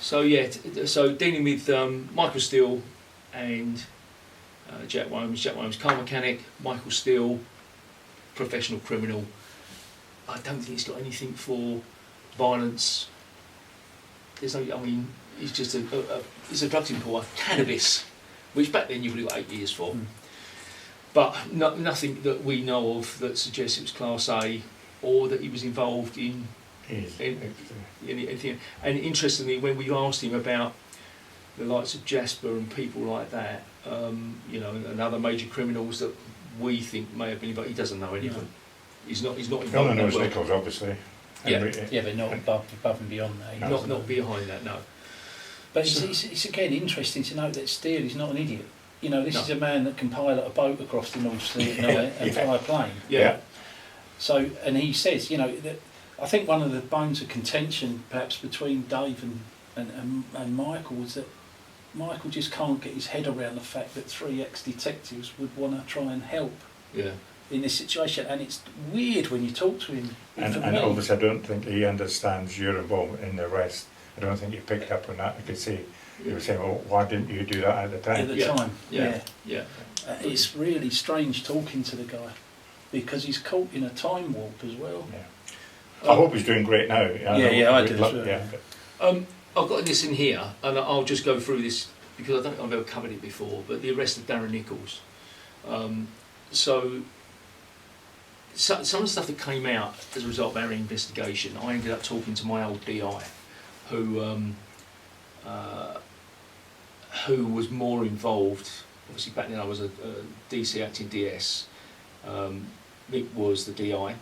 So so dealing with Michael Steele and Jack Williams. Jack Williams, car mechanic. Michael Steele, professional criminal. I don't think he's got anything for violence. There's no. I mean, he's just he's a drugs importer. Cannabis, which back then you would have got 8 years for. But nothing that we know of that suggests it was Class A or that he was involved in anything. And interestingly, when we asked him about the likes of Jasper and people like that, and other major criminals that we think may have been involved, he doesn't know anything. No. He's not involved. He only knows Nichols, obviously. Yeah, but not above and beyond that. Not behind that, no. But it's again interesting to note that Steele is not an idiot. This is a man that can pilot a boat across the North Sea at night and fly a plane. Yeah. So, and he says, that I think one of the bones of contention, perhaps between Dave and Michael, was that Michael just can't get his head around the fact that 3 ex-detectives would want to try and help. Yeah. In this situation, and it's weird when you talk to him. And obviously, I don't think he understands your involvement in the arrest. I don't think he picked up on that. I could see he was saying, "Well, why didn't you do that at the time?" At the time, yeah. It's really strange talking to the guy because he's caught in a time warp as well. Yeah. I hope he's doing great now. I do. I've got this in here, and I'll just go through this because I don't think I've ever covered it before. But the arrest of Darren NICHOLLS. Some of the stuff that came out as a result of our investigation, I ended up talking to my old DI, who was more involved. Obviously, back then I was a DC acting DS. Mick was the DI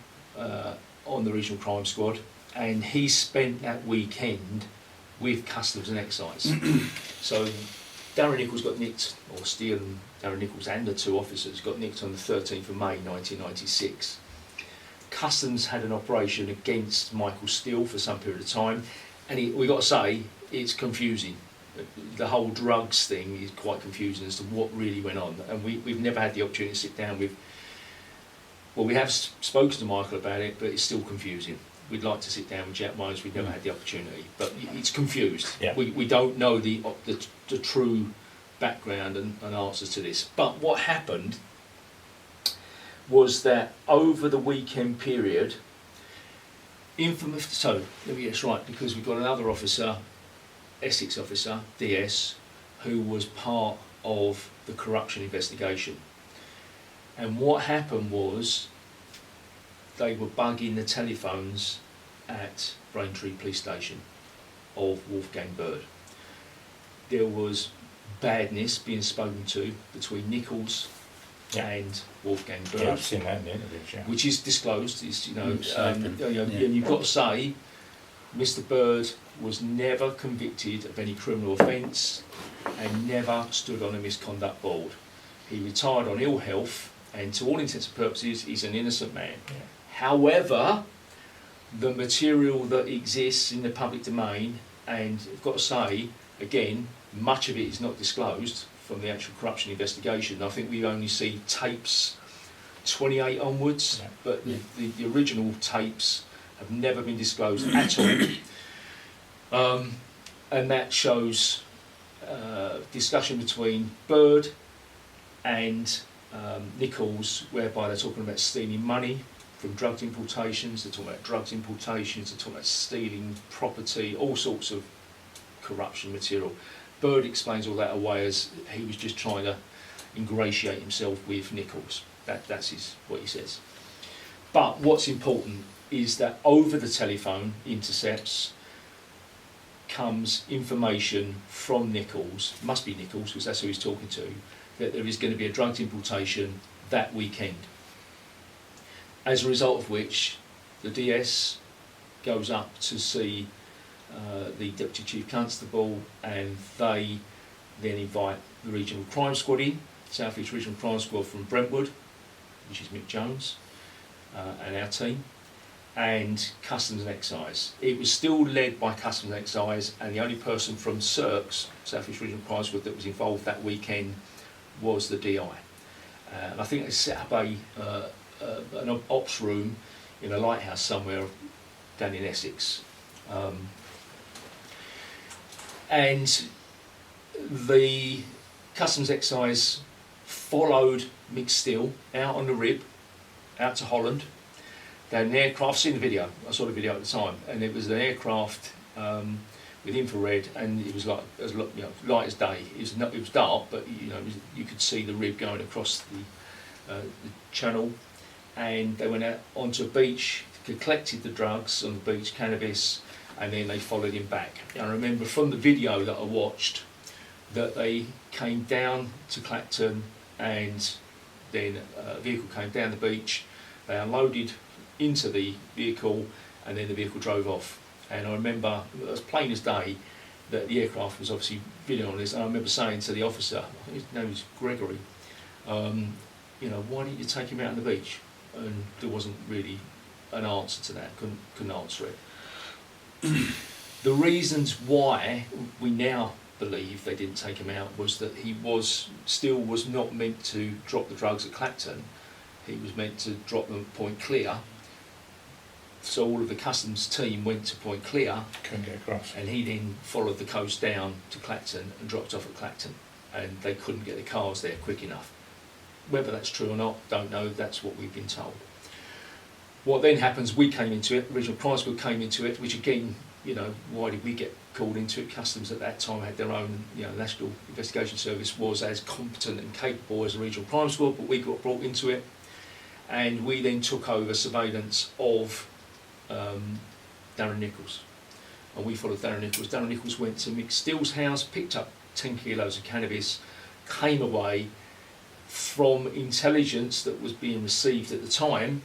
on the regional crime squad, and he spent that weekend with Customs and Excise. So Darren NICHOLLS got nicked, or Steele and Darren NICHOLLS and the 2 officers got nicked on the 13th of May 1996. Customs had an operation against Michael Steele for some period of time, and we got to say it's confusing. The whole drugs thing is quite confusing as to what really went on, and we've never had the opportunity to sit down with. Well, we have spoken to Michael about it, but it's still confusing. We'd like to sit down with Jack Myers. We've never had the opportunity, but it's confused. Yeah. We don't know the true background and answers to this. But what happened was that over the weekend period, so let me get this right, because we've got another officer, Essex officer, DS, who was part of the corruption investigation. And what happened was they were bugging the telephones at Braintree Police Station of Wolfgang Bird. There was badness being spoken to between NICHOLLS and Wolfgang Bird. Yeah, I've seen that in the interviews, which is disclosed. And you've got to say, Mr. Bird was never convicted of any criminal offence and never stood on a misconduct board. He retired on ill health, and to all intents and purposes, he's an innocent man. Yeah. However, the material that exists in the public domain, and I've got to say, again, much of it is not disclosed from the actual corruption investigation. I think we only see tapes 28 onwards, but the original tapes have never been disclosed at all. And that shows discussion between Bird and NICHOLLS, whereby they're talking about stealing money from drug importations, they're talking about drugs importations, they're talking about stealing property, all sorts of corruption material. Bird explains all that away as he was just trying to ingratiate himself with NICHOLLS. That's what he says. But what's important is that over the telephone intercepts comes information from NICHOLLS, must be NICHOLLS because that's who he's talking to, that there is going to be a drugs importation that weekend. As a result of which, the DS goes up to see the Deputy Chief Constable, and they then invite the Regional Crime Squad in, South East Regional Crime Squad from Brentwood, which is Mick Jones, and our team, and Customs and Excise. It was still led by Customs and Excise, and the only person from SERCS, South East Regional Crime Squad, that was involved that weekend was the DI. And I think they set up an ops room in a lighthouse somewhere down in Essex. And the Customs Excise followed Mick Steele out on the rib, out to Holland. They had an aircraft, I've seen the video, I saw the video at the time, and it was an aircraft with infrared, and it was like light as day. It was dark, but you could see the rib going across the channel, and they went out onto a beach, collected the drugs on the beach, cannabis, and then they followed him back. And I remember from the video that I watched that they came down to Clacton, and then a vehicle came down the beach, they unloaded into the vehicle, and then the vehicle drove off. And I remember, as plain as day, that the aircraft was obviously video on this, and I remember saying to the officer, his name was Gregory, why didn't you take him out on the beach? And there wasn't really an answer to that, couldn't answer it. The reasons why we now believe they didn't take him out was that he was not meant to drop the drugs at Clacton, he was meant to drop them at Point Clear. So all of the customs team went to Point Clear, couldn't get across, and he then followed the coast down to Clacton and dropped off at Clacton, and they couldn't get the cars there quick enough. Whether that's true or not, don't know, that's what we've been told. What then happens, we came into it, Regional Crime Squad came into it, which again, why did we get called into it? Customs at that time had their own, National Investigation Service was as competent and capable as a Regional Crime Squad, but we got brought into it, and we then took over surveillance of Darren NICHOLLS, and we followed Darren NICHOLLS. Darren NICHOLLS went to Mick Steele's house, picked up 10 kilos of cannabis, came away from intelligence that was being received at the time.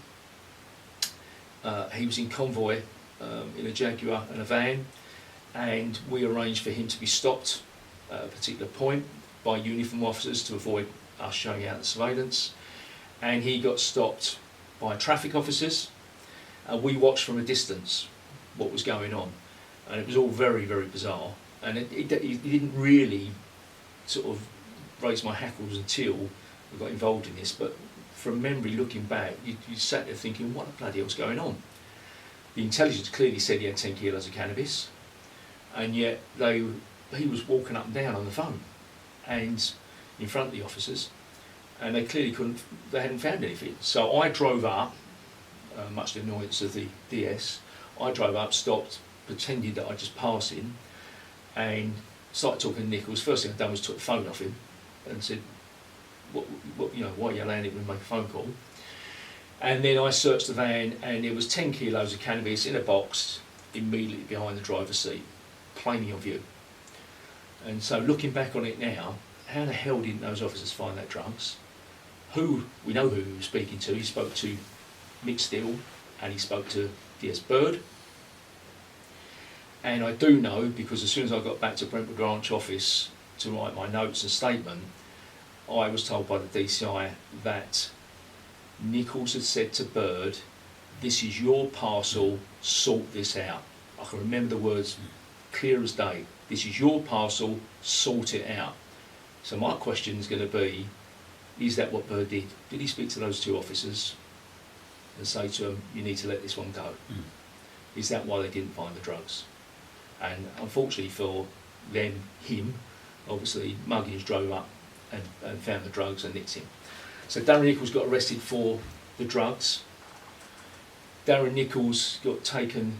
He was in convoy in a Jaguar and a van, and we arranged for him to be stopped at a particular point by uniform officers to avoid us showing out the surveillance, and he got stopped by traffic officers. We watched from a distance what was going on, and it was all very, very bizarre, and it didn't really sort of raise my hackles until we got involved in this, but from memory looking back, you sat there thinking, what the bloody hell's going on? The intelligence clearly said he had 10 kilos of cannabis, and yet he was walking up and down on the phone and in front of the officers, and they clearly they hadn't found anything. So I drove up, much to the annoyance of the DS, I drove up, stopped, pretended that I just passed him, and started talking to Nichols. First thing I'd done was took the phone off him and said, why are you allowing him to make a phone call? And then I searched the van, and there was 10 kilos of cannabis in a box immediately behind the driver's seat, plainly on view. And so looking back on it now, how the hell didn't those officers find that drugs? We know who he was speaking to. He spoke to Mick Steele, and he spoke to DS Bird. And I do know, because as soon as I got back to Brentwood branch office to write my notes and statement, I was told by the DCI that Nichols had said to Bird, this is your parcel, sort this out. I can remember the words clear as day. This is your parcel, sort it out. So my question is going to be, is that what Bird did? Did he speak to those two officers and say to them, you need to let this one go? Is that why they didn't find the drugs? And unfortunately for him, obviously Muggins drove up and found the drugs and nicked him. So Darren Nichols got arrested for the drugs. Darren Nichols got taken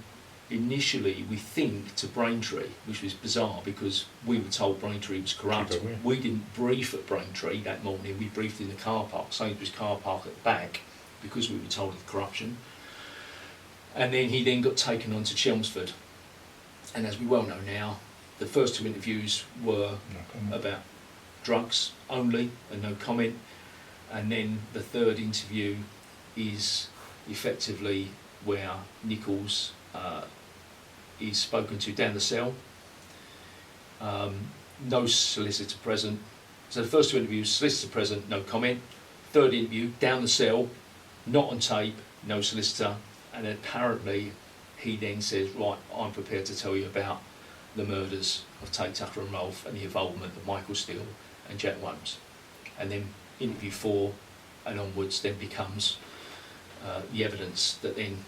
initially, we think, to Braintree, which was bizarre because we were told Braintree was corrupt. We didn't brief at Braintree that morning, we briefed in the car park, Sainsbury's car park at the back, because we were told of corruption. And then he then got taken on to Chelmsford. And as we well know now, the first two interviews were about drugs only and no comment. And then the third interview is effectively where Nichols is spoken to down the cell. No solicitor present. So the first two interviews, solicitor present, no comment. Third interview, down the cell, not on tape, no solicitor. And apparently he then says, right, I'm prepared to tell you about the murders of Tate Tucker and Rolfe and the involvement of Michael Steele and Jack Wholmes. And then interview 4 and onwards then becomes the evidence that then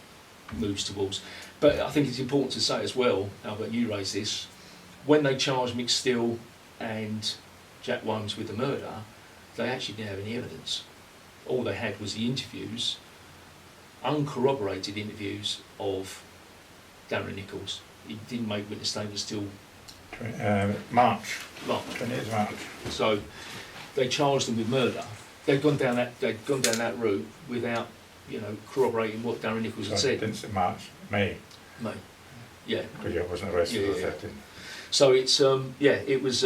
moves towards. But I think it's important to say as well, Albert, you raised this, when they charged Mick Steele and Jack Williams with the murder, they actually didn't have any evidence. All they had was the interviews, uncorroborated interviews of Darren NICHOLLS. He didn't make witness statements till March. March. 20th March. So they charged them with murder. They'd gone down that route without, corroborating what Darren NICHOLLS had Sorry, said. didn't say March, May, Mate. Yeah. because I wasn't arrested Yeah, or yeah. anything. So it's it was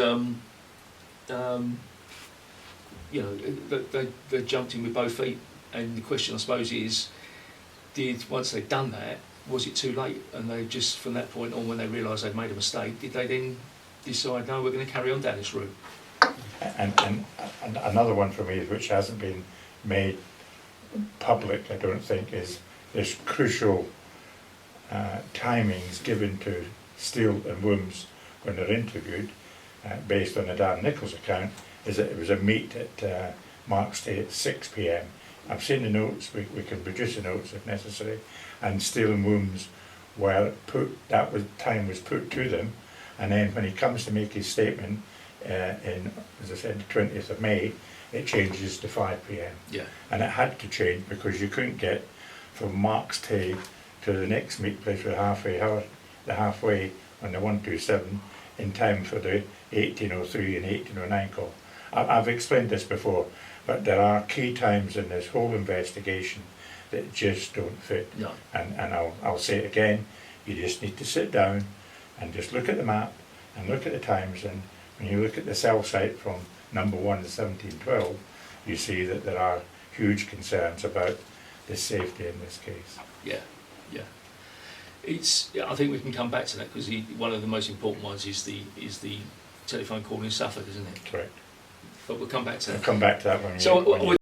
they jumped in with both feet, and the question I suppose is, once they'd done that, was it too late? And they just from that point on, when they realised they'd made a mistake, did they then decide, no, we're going to carry on down this route? And another one for me, which hasn't been made public, I don't think, is this crucial timings given to Steele and Williams when they're interviewed, based on the Darren NICHOLLS account, is that it was a meet at Mark's Day at 6 p.m. I've seen the notes, we can produce the notes if necessary, and Steele and Williams time was put to them, and then when he comes to make his statement in, as I said, the 20th of May, it changes to 5 p.m. Yeah. And it had to change because you couldn't get from Mark's Tay to the next meet place with the halfway on the 127 in time for the 1803 and 1809 call. I've explained this before, but there are key times in this whole investigation that just don't fit. No. And I'll say it again, you just need to sit down and just look at the map and look at the times, and when you look at the cell site from number 1 to 1712, you see that there are huge concerns about the safety in this case. Yeah. I think we can come back to that, because one of the most important ones is the telephone call in Suffolk, isn't it? Correct. But we'll come back to that. I'll come back to that when So you